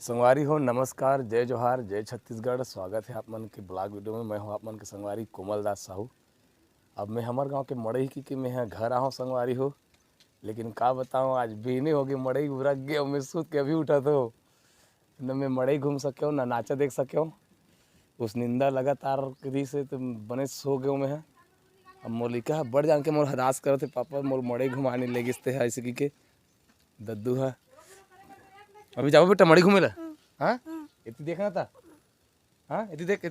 संगवारी हो नमस्कार, जय जोहार, जय छत्तीसगढ़। स्वागत है आप मन के ब्लॉग वीडियो में। मैं हूँ आप मन के संगवारी कोमल दास साहू। अब मैं हमारे गांव के मड़ई की मैं यहाँ घर आऊँ संगवारी हो, लेकिन का बताऊँ आज बीने हो गई मड़ई उरक गया। मैं सूत के अभी उठा तो न मैं मड़ई घूम सक्यो न नाचा देख सक्यो। उस निंदा लगातार करी से तो बने सो गयो मैं। अब मोर लिखा बढ़ जान के मोर हदास करते पापा मोर मड़ई घुमाने ले गिसते है ऐसे के दद्दू है। अभी जाओ बेटा मड़ई घूमे ला। हाँ इतनी देखना था। हाँ इतनी देख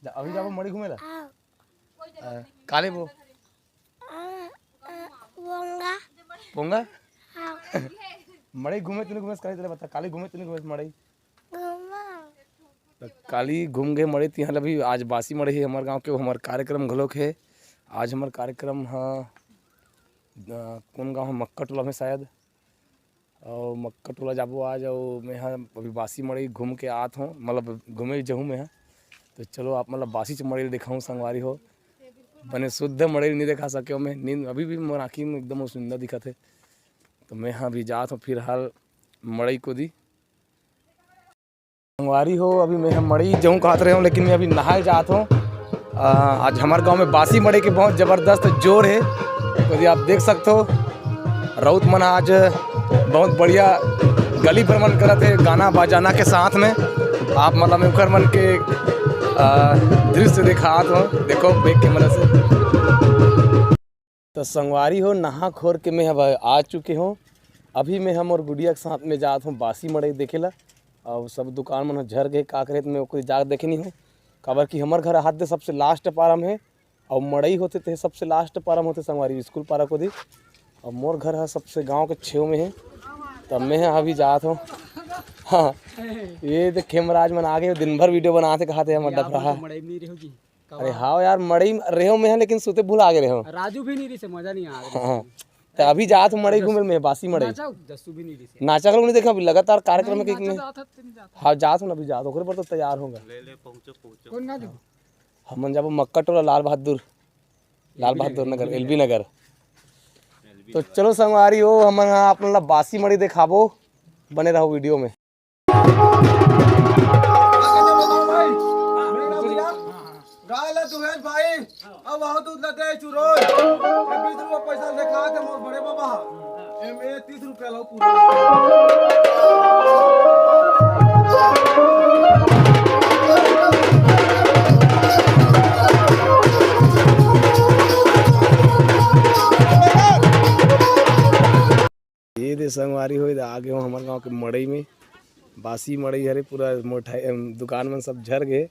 अभी जाओ मड़ई घूमे ला। काले वो पोंगा मड़ई घूमे तूने घूमे काली तेरे बता काली घूमे तूने घूमे मड़ई काली घूम गए मड़ई तिहा अभी आज बासी मड़ई है हमारे गांव के। हमारे कार्यक्रम घलोक है आज। हमारे कार्यक्रम हाँ कौन गाँव है मक्का टोला में शायद। और मक्का टोला जाबो आज और मैं हाँ अभी बासी मड़ई घूम के आत हूँ, मतलब घूमे जाऊँ मैं। तो चलो आप मतलब बासी मड़ई दिखाऊँ संगवारी हो। बने शुद्ध मड़ई नहीं दिखा सके मैं, नींद अभी भी मोर आँखी में एकदम सुंदर दिखा थे। तो मैं हाँ अभी जात हूँ फिर हाल मड़ई को दी संगवारी हो। अभी मैं हाँ मड़ई जाऊँ कहते रहे हूँ, लेकिन मैं अभी नहाए जात हूँ। आज हमारे गाँव में बासी मड़ई के बहुत ज़बरदस्त जोर है। तो आप देख सकते हो राउत मन आज बहुत बढ़िया गली भ्रमण करते हैं गाना बजाना के साथ में। आप मतलब उनकर मन के दृश्य दिखात हो, देखो बैक कैमरा से। तो संगवारी हो नहा खोर के मैं अब आ चुके हूँ। अभी मैं हम और गुड़िया के साथ में जात हूँ बासी मड़ई देखेला। और सब दुकान मन झर गए का करे मैं ओकरी जाग देखे नहीं हूँ। काबर कि हमार घर हाथ दे सबसे लास्ट पारम है और मड़ई होते थे सबसे लास्ट पारम होते संगवारी स्कूल पारा को दी। और मोर घर है सबसे गांव के छेव में है। तब मैं अभी जात हूँ। हाँ ये तो खेमराज मन आ गए दिन भर वीडियो बनाते कहते हैं मड्डा रहा। अरे हाँ यार मड़ई रहो में है लेकिन सुते भूल आ गए रहो। राजू भी नहीं रही से मजा नहीं आ रहा। हाँ तो अभी जात हूँ मड़ई घूमे में बासी मड़ई जस्सू भी नहीं रही से नाचा करो नहीं देखा अभी लगातार कार्यक्रम में। हाँ जात हूँ अभी जात ओकरे पर तो तैयार होगा। हम जाबो मक्का टोला लाल बहादुर नगर एलबी नगर। तो चलो संगवारी हो हम आप बासी मड़ई दिखाबो, बने रहो वीडियो में। भाई अब आओ दूध लगे चुरो 20 रुपया पैसा दिखा दे मोर बड़े बाबा एमे 30 रुपया लो पूरा। ये दे संगवारी हो आगे हो हमारे गांव के मड़ई में बासी मड़ई हरे पूरा मोटाई दुकान में सब झर गए।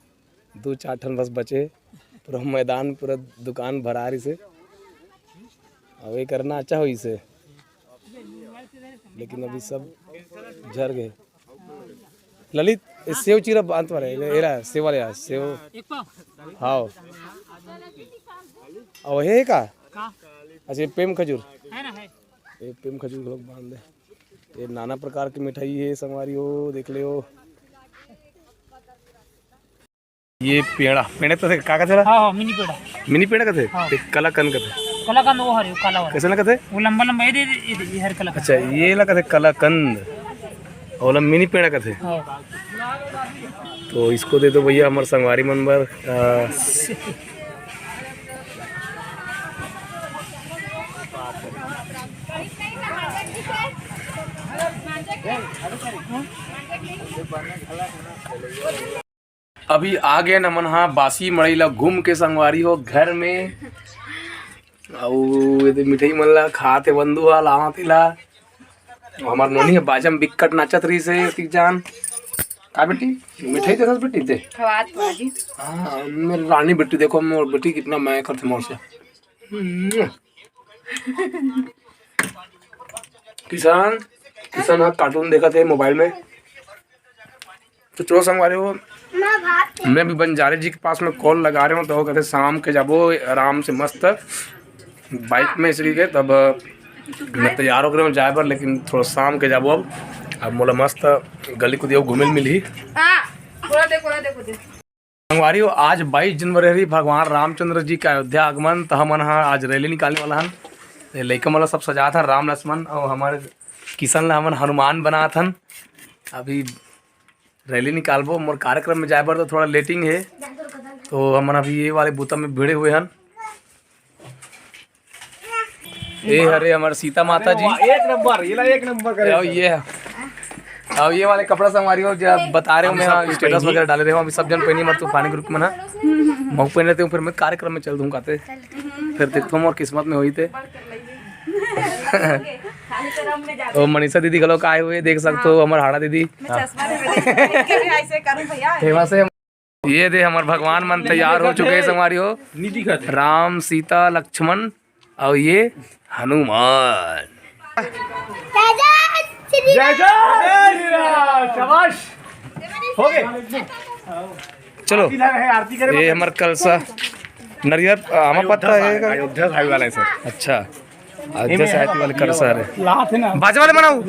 2-4 ठन बस बचे पूरा मैदान पूरा दुकान भरा रही से। अब ये करना अच्छा हो इसे, लेकिन अभी सब झर गए। ललित सेव चीरा बांध वाले एरा सेव वाले सेव हाँ और है का अच्छा पेम खजूर ये पेम खजूर लोग बांध दे। ये नाना प्रकार की मिठाई है संगवारी हो देख ले हो। ये पेड़ा तो का कहते हां मिनी पेड़ा का थे कलाकंद का थे। कलाकंद वो हरे काला वाला कैसे ना कहते वो लंबा लंबा ये हर कलाकंद। अच्छा ये लगा थे कलाकंद और मिनी पेड़ा का थे। तो इसको दे दो भैया हमारे संगवारी मनबर। अभी आ गए न मन हाँ बासी मड़ई ला घूम के संगवारी हो घर में। और मिठाई मन ला खाते बंधु हा लाते ला। हमार नोनी है बाजम बिक्कट नाचत रही से ती जान का बेटी मिठाई देखस बेटी ते हाँ मेरी रानी बेटी देखो मोर बेटी कितना मैं करते मोर से। किसान हाँ कार्टून देखा थे मोबाइल में। तो चलो संगवारी हो मैं भी बंजारे जी के पास में कॉल लगा रहे हूँ। तो कहते शाम के जाबो आराम से मस्त बाइक में इसलिए गए। तब मैं तैयार हो गया जाए पर, लेकिन थोड़ा शाम के जाबो अब मोला मस्त गली को दियो घूमे मिली। संगवारी हो आज 22 जनवरी भगवान रामचंद्र जी का अयोध्या आगमन। तो हम आज रैली निकालने वाला हन। लड़का मतलब सब सजा था राम लक्ष्मण और हमारे किशन ला हमन हनुमान बना थन। अभी रैली निकालबो मोर कार्यक्रम में जाए बर तो थोड़ा लेटिंग है, तो हमन अभी ये वाले बूता में भिड़े हुए हन। ये हरे हमारे सीता माता जी एक नंबर करे और ये वाले कपड़ा संवारी हो जब बता रहे हो मैं हाँ स्टेटस वगैरह डाले रहे हो अभी सब जन पहनी मर तूफानी ग्रुप में ना मैं पहन रहते हूँ, फिर मैं कार्यक्रम में चल दूँ काते फिर देखता हूँ और किस्मत में हुई थे। तो मनीषा दीदी गलो का आए हुए देख सकते हो, हमारे हाड़ा दीदी फेमस है। ये दे हमारे भगवान मन तैयार हो चुके हैं संवारी हो, राम सीता लक्ष्मण और ये हनुमान। जय जय शाबाश हो गए। चलो आरती करे ये हमारे कलसा नरियर आमा पत्ता है का? अयोध्या भाई वाला है सर। अच्छा अयोध्या से आती वाले कलसा है लात है ना बाजा वाले बनाओ।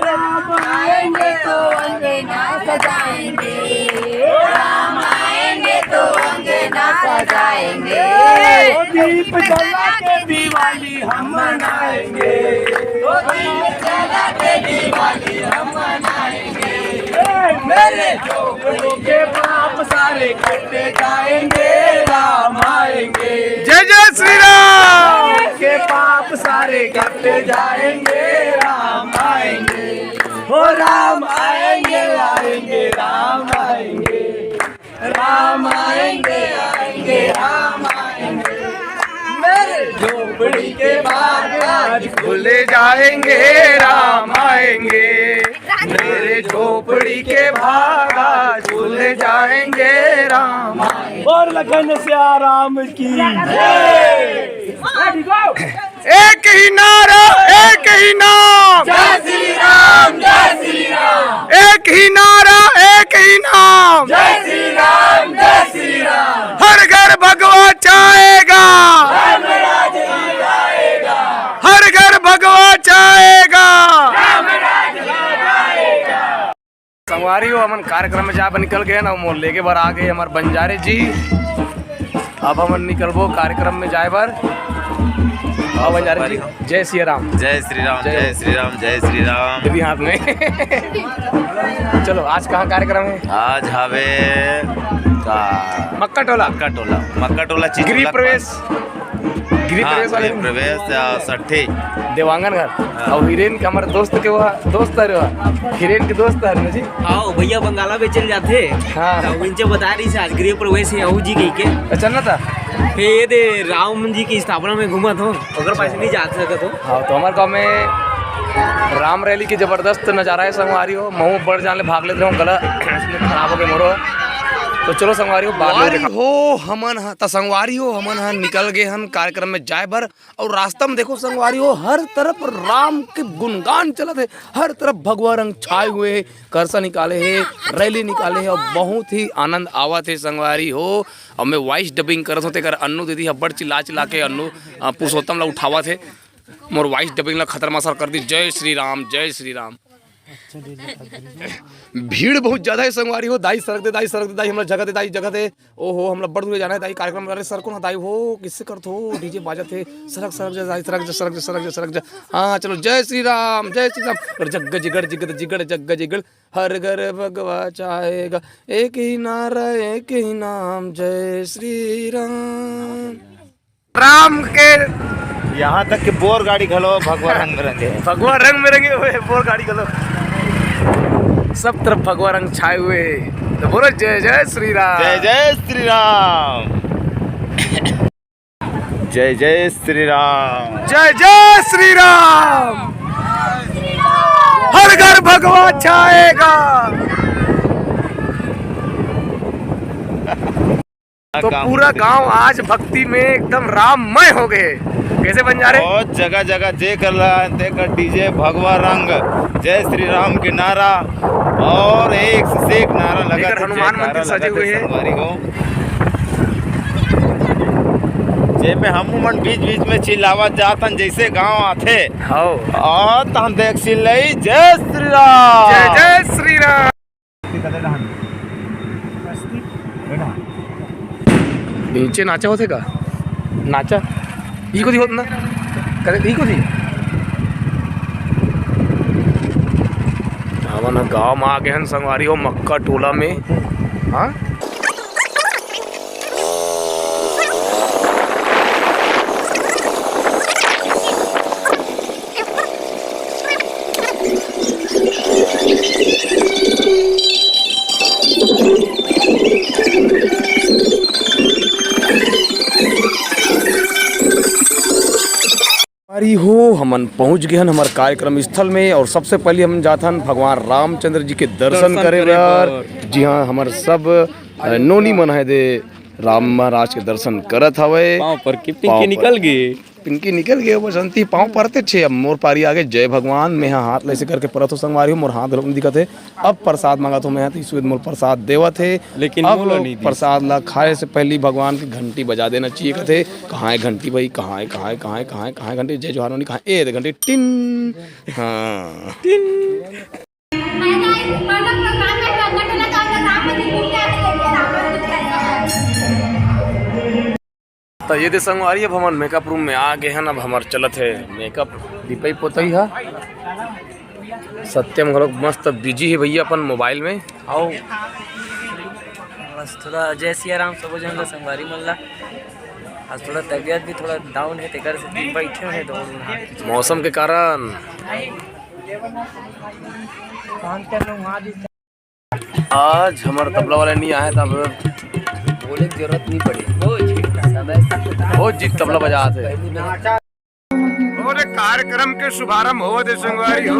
राम आएंगे तो अंगना सजाएंगे, राम आएंगे तो अंगना सजाएंगे, दीप जला के दिवाली हम मनाएंगे, दीप जला के दिवाली हम मनाएंगे। मेरे झोपड़ों के पाप सारे कटे जाएंगे, राम आएंगे। जय जय श्री राम। के पाप सारे कटे जाएंगे, राम आएंगे। हो राम आएंगे आएंगे राम आएंगे, राम आएंगे आएंगे राम आएंगे। मेरे झोपड़ी के बाग आज खुले जाएंगे, राम आएंगे। मेरे झोपड़ी के भाग आज खुले जाएंगे, राम आएंगे। और लखन सिया राम की एक ही नारा एक ही नाम, जय श्री राम जय श्री राम, एक ही नारा एक ही नाम, जय श्री राम जय श्री राम। हर घर भगवा चाहेगा, राम राज आएगा, हर घर भगवा चाहेगा। राम राज आएगा। संगवारी हो हमन कार्यक्रम में जहाँ निकल गए ना मोर लेके बार आ गए हमारे बंजारे जी। अब हमन निकलबो कार्यक्रम में जाए बार। हाँ बंजारे जी जय श्री राम। जय श्री राम जय श्री राम जय श्री राम। दीदी हाथ में चलो आज कहाँ कार्यक्रम है? आज हवे मक्का टोला मक्का टोला गृह प्रवेश वाले प्रवेश सट्ठी देवांगन घर और हिरेन के हमारे दोस्त के वहाँ दोस्त है, हिरेन के दोस्त है ना जी। आओ भैया बंगाला में चल जाते। हाँ तो इनसे बता रही आज गृह प्रवेश है जी कही के चलना था फिर दे राम जी की स्थापना में घूमा था अगर पास नहीं जा सकते तो। हाँ तो हमारे गाँव में राम रैली की जबरदस्त नज़ारा है संगवारी हो, महू बढ़ जाने भाग लेते हो गला खराब हो गए मोरो। तो चलो संगवारी हो हमन संगवारी हो हमन निकल गए हम कार्यक्रम में जाए भर। और रास्ता में देखो संगवारी हो हर तरफ राम के गुणगान चलत है, हर तरफ भगवा रंग छाए हुए है, करसा निकाले है, रैली निकाले है और बहुत ही आनंद आवत है संगवारी हो। और मैं वॉइस डबिंग करत होते कर अन्नू दीदी हब्बड़ चिल्ला चिल्ला के अन्नू पुरुषोत्तम ला उठावत है, मोर वॉइस डबिंग ला खतरमा सर कर दी। जय श्री राम जय श्री राम। भीड़ बहुत ज्यादा है संगवारी हो। दाई सड़क दे दाई हमरा जगह दे दाई जगह दे। ओहो हमरा बड़ दूर जाना है दाई कार्यक्रम करे सर को ना दाई हो किससे करत हो डीजे बाजत है सड़क सड़क जा दाई सड़क जा। हाँ चलो जय श्री राम और जग जिगड़ जिगड़ जिगड़ जग जिगड़ हर घर भगवा चाहेगा, एक ही नारा एक ही नाम जय श्री राम। राम के यहाँ तक कि बोर गाड़ी घलो भगवा रंग में रंगे हुए बोर गाड़ी गलो सब तरफ भगवा रंग छाए हुए। तो बोलो जय जय श्री राम जय जय श्री राम जय जय श्री राम जय जय श्री राम। हर घर भगवा छाएगा। तो पूरा गांव आज भक्ति में एकदम राममय हो गए। कैसे बन जा रहे? बहुत जगह जगह देकर डीजे भगवा रंग जय श्री राम के नारा और एक से एक नारा लगा। हनुमान मंदिर सजे हुए हैं। जे में हम मन बीच बीच में चिल्लावत जातन जैसे गांव आथे हो और तहन देख सिलई जय श्री राम जय जय श्री राम। नीचे नाचा होते का नाचा ई को दी होत ना करे ई को दी हमारा गाँव में आ गए हैं संगवारी हो मक्का टोला में। हाँ अरे हो हमन पहुंच गए हमारे कार्यक्रम स्थल में और सबसे पहले हम जाथन भगवान रामचंद्र जी के दर्शन करे बर। जी हाँ हमारे सब नोनी मन है दे राम महाराज के दर्शन करत हवे। पाँव पर की पिंकी निकल गई पिंकी निकल गए बसंती पाँव परते छे। अब मोर पारी आगे जय भगवान मैं यहाँ हाथ ऐसे करके परत हो संगवारी हूँ मोर हाथ धर्म दिखत है। अब प्रसाद मांगा तो मैं तो मोर प्रसाद देवत है लेकिन अब मोला नहीं दी। प्रसाद ला खाए से पहले भगवान की घंटी बजा देना चाहिए कहते कहाँ है घंटी भाई कहाँ है कहाँ है कहाँ है कहाँ है कहाँ है घंटी जय जोहार नहीं कहाँ ए घंटी टिन हाँ तो ये दे संगवारी अब हमारे मेकअप रूम में आ गए हैं। अब हमारे चलत है मेकअप दीपई पोतई है सत्यम घलोक मस्त बिजी है भैया अपन मोबाइल में। आओ बस थोड़ा जय सिया राम सब जन ला संगवारी मन ला आज थोड़ा तबीयत भी थोड़ा डाउन है तेकर से दिन बैठे हैं तो मौसम के कारण आज हमारे तबला वाले नहीं आए तब बोले की जरूरत नहीं पड़ी बहुत जीत तबला बजाते और कार्यक्रम के शुभारंभ हो दे संगवारी हो।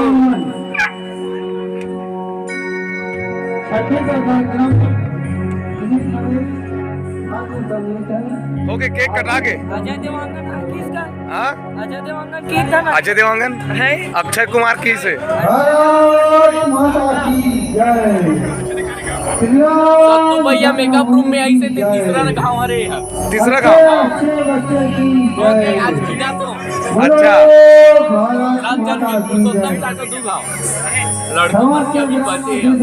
ओके केक कटा के अजय देवगन किसका हाँ अजय देवगन की था ना अजय देवगन है अक्षय कुमार की से तो भैया मेकअप रूम में आई से तीसरा गाँव हरे तीसरा गाँव आज बिना तो अच्छा राम जन्म पुरुषोत्तम का तो दो गाँव लड़कों मर के अभी बचे हैं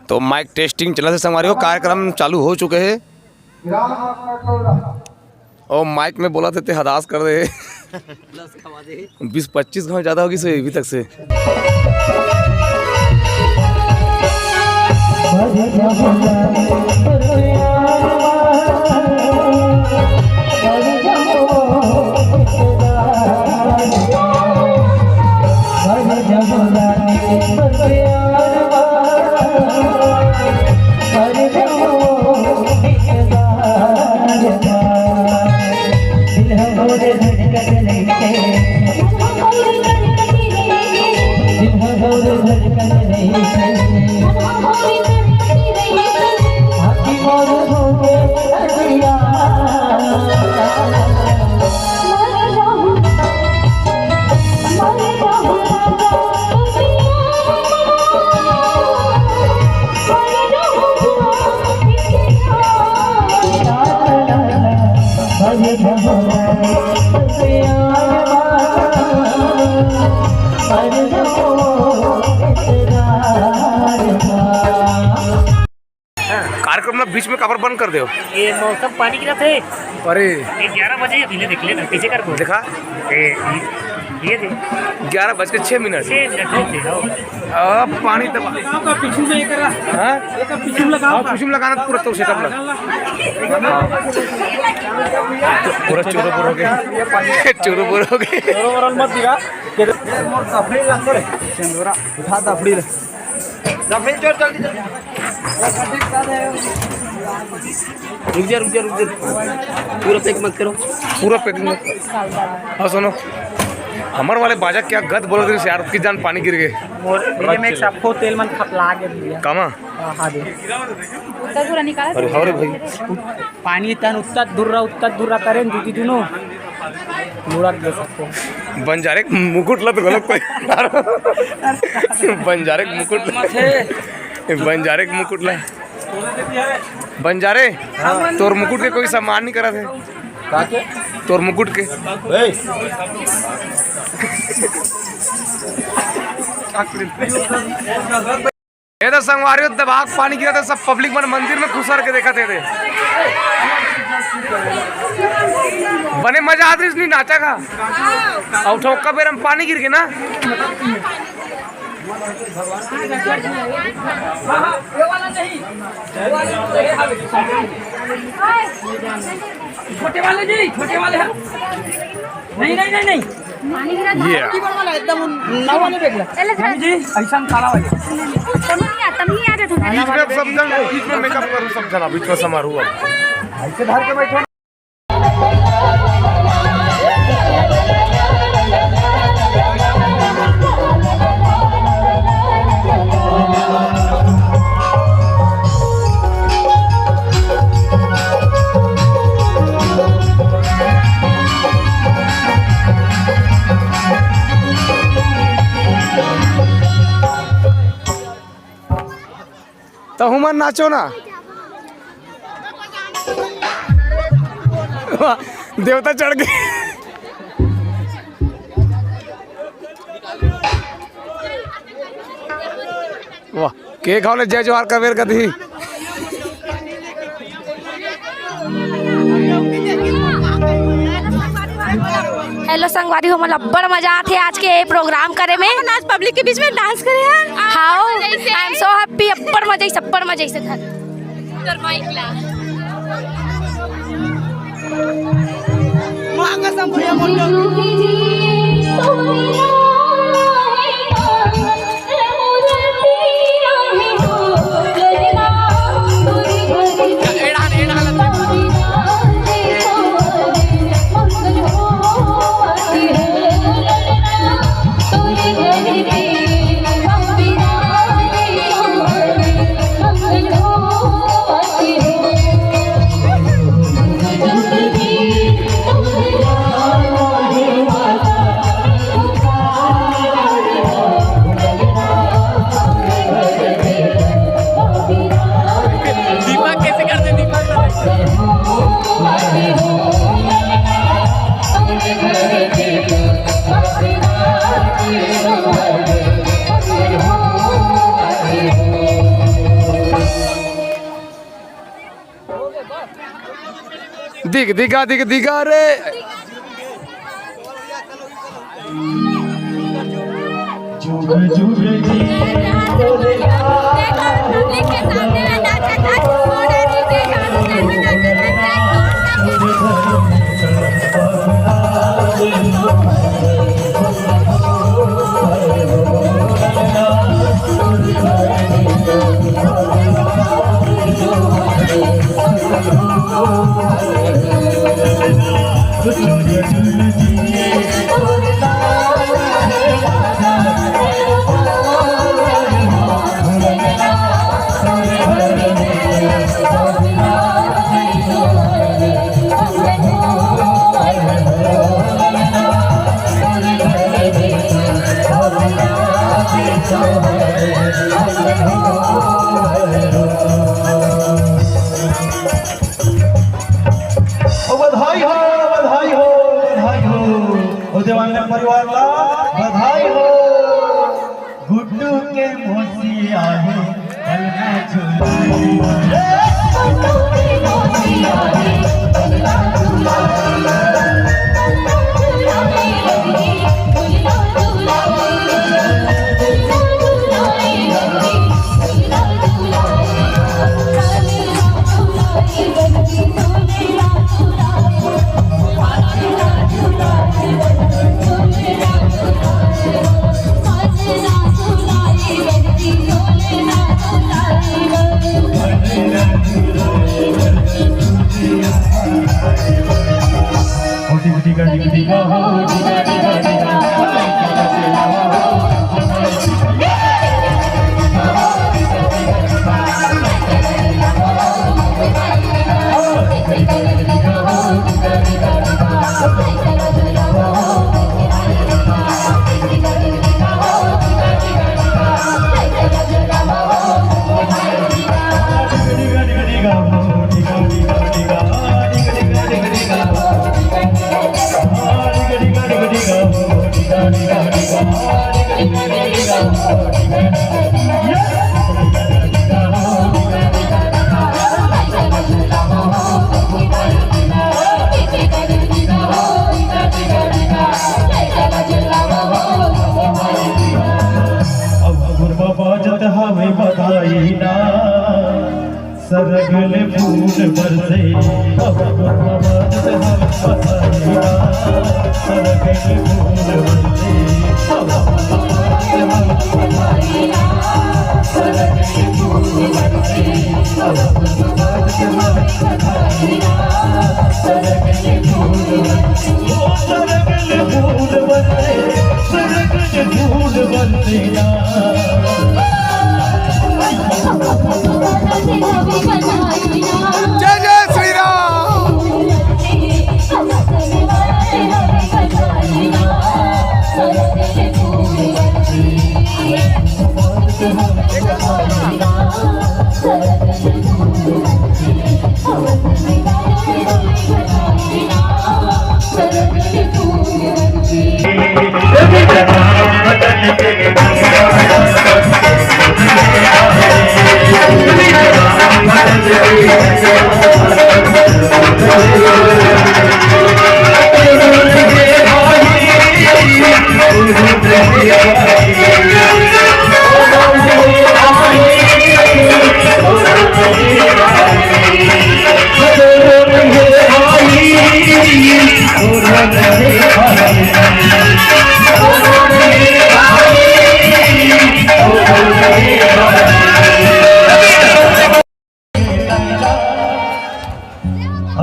तो माइक टेस्टिंग चला से संगवारी हो कार्यक्रम चालू हो चुके हैं और माइक में बोला देते हदास कर दे 20-25 गाँव ज़्यादा होगी से अभी तक से। कार्यक्रम में बीच में कवर बंद कर दो। ये मौसम पानी गिरा थे अरे 11 बजे अभी देख लेना पीछे कर देखा ये दे 11:06 अब पानी दबा पिछू लगाना पूरा तो सेटअप लगा पूरा चोरोपुर हो गए चोरोपुर हो गए मत दिखा उठा दफड़ी रुक जा पूरा पैक मत करो पूरा पैकिंग हाँ सुनो हमारे वाले बाजा क्या गद बोल रहे यार की जान पानी गिर गए और ये में एक सबको तेल मन खपला के दिया कामा हाँ दे अरे हरे भाई पानी तन उत्तर दूर करें दीदी दोनों मुड़ा दे सकते बंजारे मुकुटला तो गलत कोई बंजारे मुकुटला बंजारे तोर मुकुट के कोई सम्मान नहीं करा थे तोर मुकुट के ये तो संगवारी दबाग पानी गिरा था सब पब्लिक मन मंदिर में खुसर के देखा थे बने मजा आती नहीं नाचा का और ठोका बेर हम पानी गिर के ना छोटे वाले नहीं ये एकदम नौ वाले देख जी ऐसा काला वाले बीच में समझन बीच में मेकअप करूँ समझना बीच में समारोह ऐसे धर के बैठो तो हुमन नाचो ना देवता चढ़ गए वाह के खाओ जय जोहार का बेर कदी हेलो संगवारी हो मतलब बड़ मजा आते आज के प्रोग्राम करे में आज पब्लिक के बीच में डांस करे हैं how I am so happy अब्बड़ मजा से था मांगा संभरिया मोटो दिगा रे परिवार ला बधाई हो गुड्डू के मोसी आहे कलना झूला सरगल फूल बरसे अब आवाज से हम बसाएगा सरगल फूल बरसे अब आवाज से हम बसाएगा सरगल फूल बरसे अब आवाज से हम बसाएगा सरगल फूल बरसे सरगल फूल बरसे सरगल फूल बरसेगा जय जय श्री राम।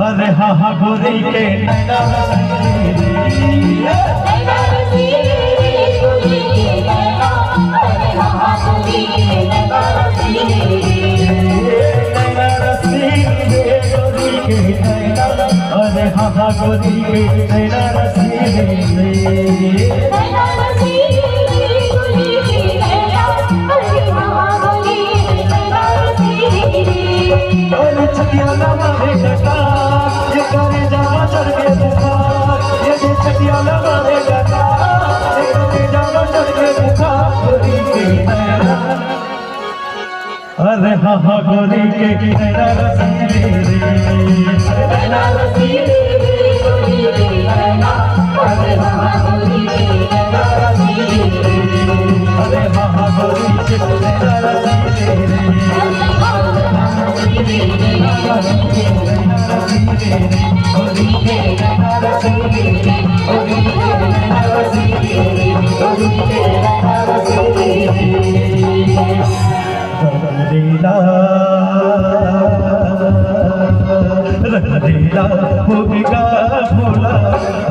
अरे हा हा गोरी के नैना अरे हा हा गोरी के नैना छटिया लगा रे लगा ये करे जाना चढ़ के बुखार ये छटिया लगा रे लगा ये करे जाना चढ़ के बुखार गोरी के नैना अरे हा हा गोरी के नैना रसीले रे नैना रसीले रे गोरी के नैना अरे हा हा गोरी के नैना रसीले रे अरे हा हा गोरी के नैना रसीले रे होगा भोला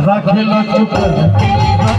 राखेला चुप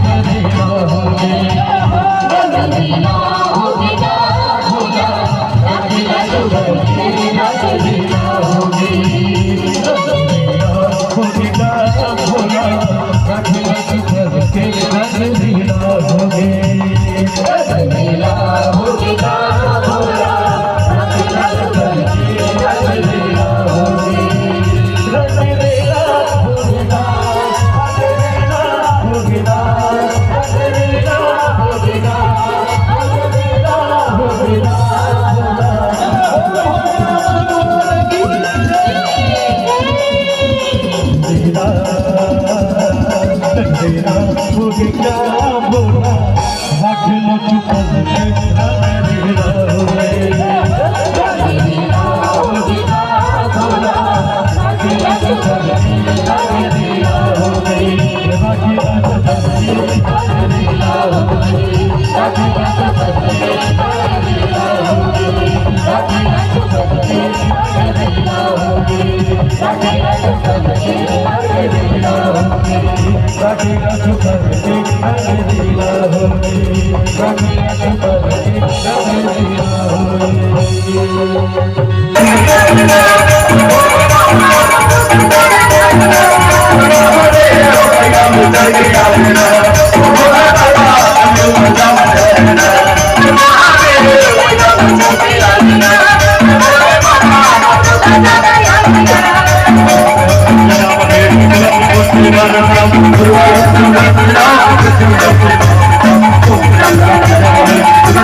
Thank you.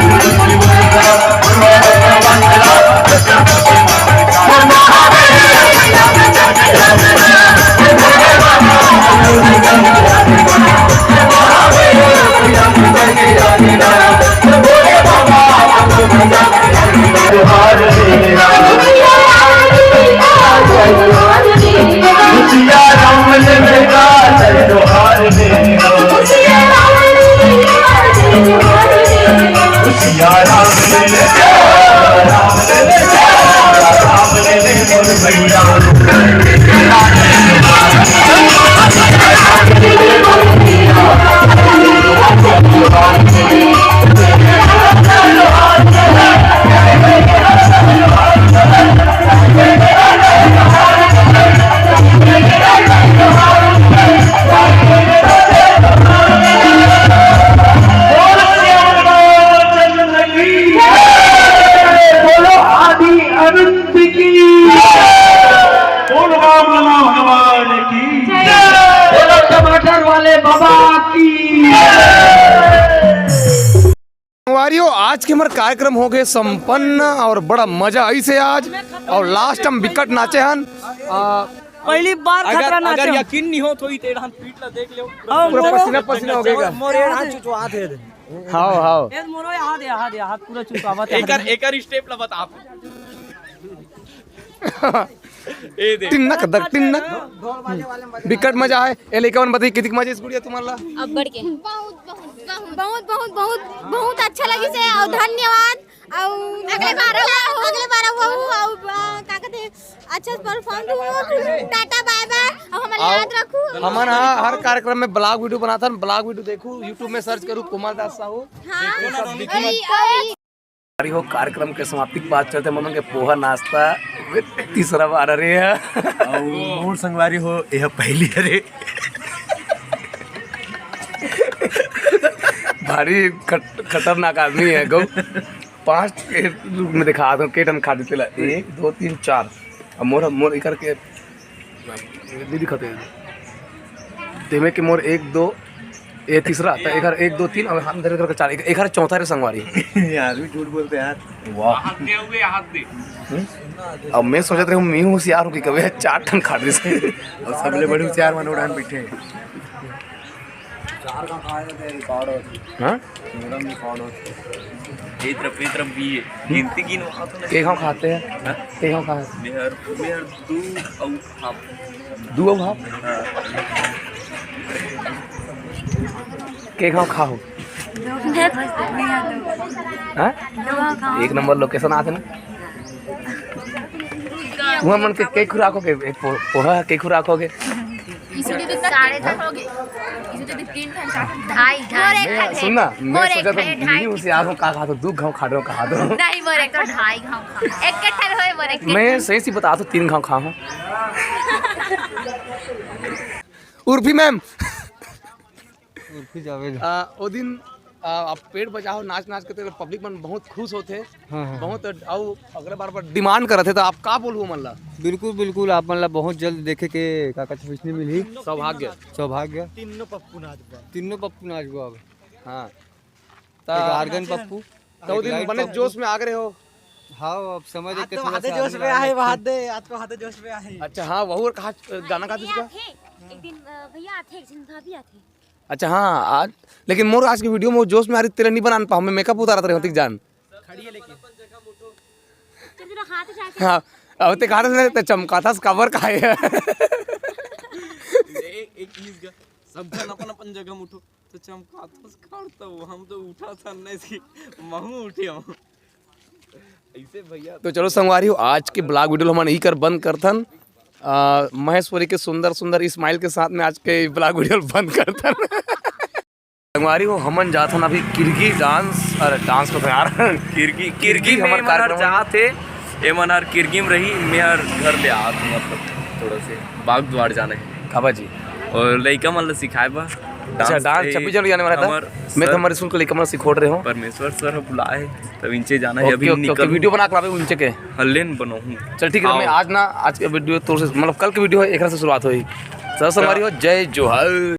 संगवारियों आज के हमारे कार्यक्रम हो गए संपन्न और बड़ा मजा आई से आज और लास्ट हम विकट नाचे हन पहली बार खतरा ना अगर यकीन नहीं हो तो ही तेरा पीट ला देख लो पूरा पसीना पसीना हो गएगा मोरे हाथ चुचवा थे हाँ हाँ ए मोरो हाथ पूरा चुकावा एक स्टेप ला बता आप ए दे टिन्नक दर टिन्नक विकट मजा है ए लेके मन बताई कितनी मजा इस गुड़िया तुम्हारा अब बढ़ के बहुत अच्छा लगी से और धन्यवाद और अगले बार वो का कहते अच्छा परफॉर्म हुआ टाटा बाय बाय और हमें याद रखो हमन हर कार्यक्रम में ब्लॉग वीडियो बनाता हूं ब्लॉग वीडियो देखो YouTube में सर्च करूं कुमार दास साहू हो कार्यक्रम के समाप्ति के बाद चलते ममन के पोहा नाश्ता तीसरा बार अरे है मूड संगवारी हो यह पहली अरे भारी खतरनाक आदमी है गौ 5 के रूप में दिखा दो केटन खा देते ला 1 2 3 4 अब मोर इकर के दीदी खाते तेमे के मोर 1 2 ये तीसरा था एक 1 2 3 और हम धरे धरे 4 एक चौथा रे संगवारी यार भी झूठ बोलते यार वाह हाथ दे अब मैं सोचत रहा हूँ मैं होशियार हूँ कि कभी 4 टन खा दे से और सबले बड़ी होशियार मन उड़ान बैठे हां ए तरफ भी गिनती गिन वहां तो के हम खाते हैं के हम खाते मेहर दू और हाफ हैं 2 भाव के हम खाओ हां 1 नंबर लोकेशन आते ना वहाँ मन के खुराक हो गए पोहा के खुराक हो गए सुनना मैं सोचा तो नहीं उसे यार हूँ कहा दो 2 घाव खा रहे हो कहा दो नहीं मोरे तो 2.5 घाव खा एक कट्ठर होए मोरे मैं सही सी बता दो 3 घाव खा हूँ उर्फी मैम उर्फी जावेद वो दिन आप पेट बचाओ नाच नाच के तो पब्लिक मन बहुत खुश होते बहुत और अगले बार डिमांड कर रहे थे तो आप का बोलूँ मन ला बिल्कुल बिल्कुल आप मतलब बहुत जल्द देखे के का खुशनी मिली सौभाग्य तीनों पप्पू नाच गो अब हाँ गार्गन पप्पू तो दिन बने जोश में आ गए हो हाँ अब समझ के जोश में आए आज को हाथ जोश में आए अच्छा हाँ वही और कहा गाना गा उसका एक दिन भैया आते एक दिन भाभी आते अच्छा हाँ आज लेकिन मोर आज की वीडियो में जोश में आ रही तेरे नहीं बना पाऊँ मैं मेकअप उतारा रहे होती जान खड़ी है लेकिन हाँ अब ते कहा था चमका था कवर का है एक चीज का सब जन अपन जगह में उठो तो चमका तो हम तो उठा था नहीं इसकी महू उठे हम ऐसे भैया तो चलो संगवारी हो आज के ब्लॉग वीडियो हम यही कर बंद करथन महेश्वरी के सुंदर सुंदर स्माइल के साथ में आज के ब्लॉग वीडियो बंद करथन संगवारी हो हमन जात हन अभी किरगी डांस अरे डांस को यार किरगी में हमार जहाँ थे ए मनार किरगी में रही मेहर घर ले आत मतलब थोड़ा से बाग द्वार जाने काबा जी और लड़का मतलब सिखाए बा अच्छा डांस 26 जनवरी आने वाला था मैं तो हमारे स्कूल को लेकर सिखोड़ रहे हूँ परमेश्वर सर बुलाए तब इनसे जाना है अभी निकल वीडियो बना के उनसे के हल्लेन बनाऊँ चल ठीक है मैं आज के वीडियो तो मतलब कल की वीडियो है एक से शुरुआत हुई सर संगवारी हो जय जोहर।